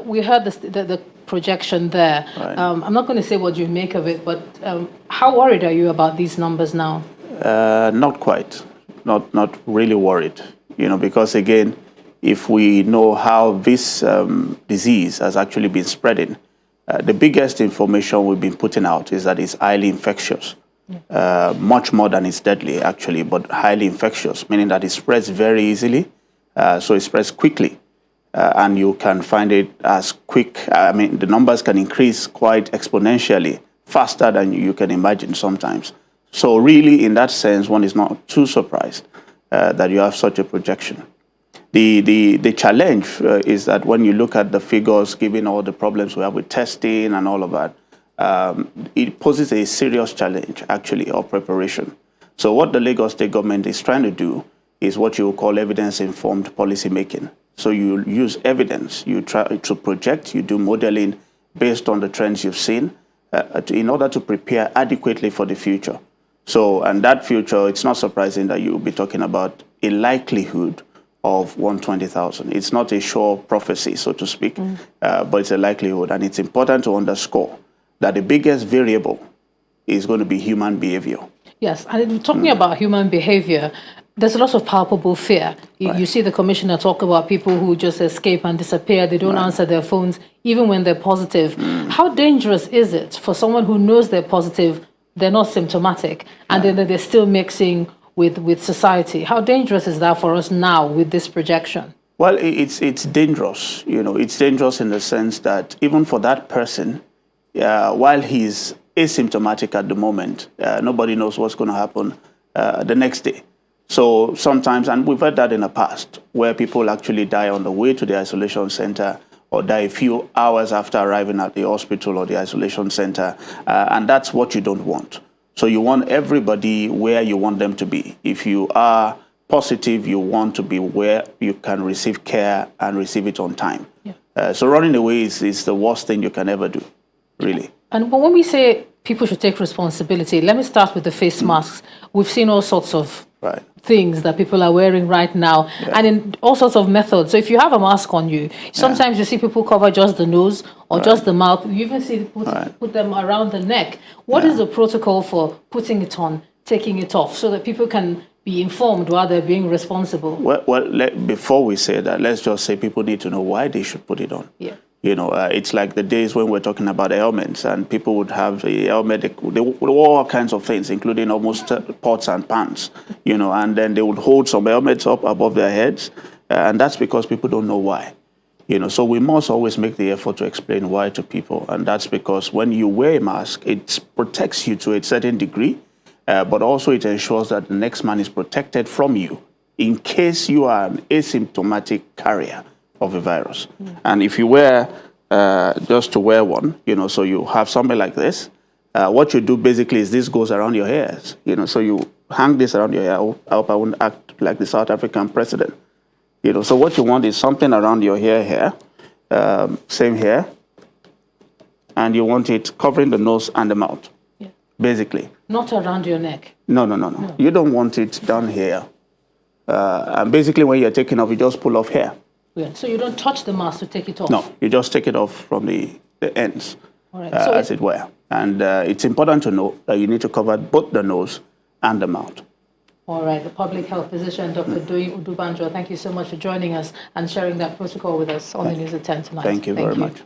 We heard the projection there. Right. I'm not going to say what you make of it, but how worried are you about these numbers now? Not quite. Not really worried. Because again, if we know how this disease has actually been spreading, the biggest information we've been putting out is that it's highly infectious. Much more than it's deadly, actually, but highly infectious, meaning that it spreads very easily. So it spreads quickly. And you can find it as quick. The numbers can increase quite exponentially, faster than you can imagine sometimes. So really, in that sense, one is not too surprised that you have such a projection. The challenge is that when you look at the figures, given all the problems we have with testing and all of that, it poses a serious challenge, actually, of preparation. So what the Lagos State government is trying to do is what you call evidence-informed policy making. So you use evidence, you try to project, you do modeling based on the trends you've seen in order to prepare adequately for the future. So, and that future, it's not surprising that you'll be talking about a likelihood of 120,000. It's not a sure prophecy, so to speak, but it's a likelihood. And it's important to underscore that the biggest variable is going to be human behavior. Yes, and talking about human behavior, there's a lot of palpable fear. You see the commissioner talk about people who just escape and disappear. They don't answer their phones, even when they're positive. How dangerous is it for someone who knows they're positive, they're not symptomatic, and then they're still mixing with society? How dangerous is that for us now with this projection? Well, it's dangerous. It's dangerous in the sense that even for that person, while he's asymptomatic at the moment, nobody knows what's going to happen the next day. So sometimes, and we've heard that in the past, where people actually die on the way to the isolation center or die a few hours after arriving at the hospital or the isolation center, and that's what you don't want. So you want everybody where you want them to be. If you are positive, you want to be where you can receive care and receive it on time. Yeah. So running away is the worst thing you can ever do, really. And when we say people should take responsibility, let me start with the face masks. We've seen all sorts of things that people are wearing right now, and in all sorts of methods. So if you have a mask on you, sometimes you see people cover just the nose or just the mouth. You even see put them around the neck. What is the protocol for putting it on, taking it off, so that people can be informed while they're being responsible? Well, before we say that, let's just say people need to know why they should put it on. Yeah. It's like the days when we're talking about helmets, and people would have a helmet, they would all kinds of things, including almost pots and pans, and then they would hold some helmets up above their heads, and that's because people don't know why. So we must always make the effort to explain why to people, and that's because when you wear a mask, it protects you to a certain degree, but also it ensures that the next man is protected from you in case you are an asymptomatic carrier of a virus. And if you wear, just to wear one, so you have something like this, what you do basically is this goes around your hairs, so you hang this around your hair. I hope I won't act like the South African president. So what you want is something around your hair here, same here, and you want it covering the nose and the mouth, basically. Not around your neck? No. You don't want it down here. And basically when you're taking off, you just pull off hair. Yeah. So you don't touch the mask to take it off? No, you just take it off from the ends, as it were. And it's important to know that you need to cover both the nose and the mouth. All right. The public health physician, Dr. Doyin Udubanjo, thank you so much for joining us and sharing that protocol with us on the News at 10 tonight. Thank you very much.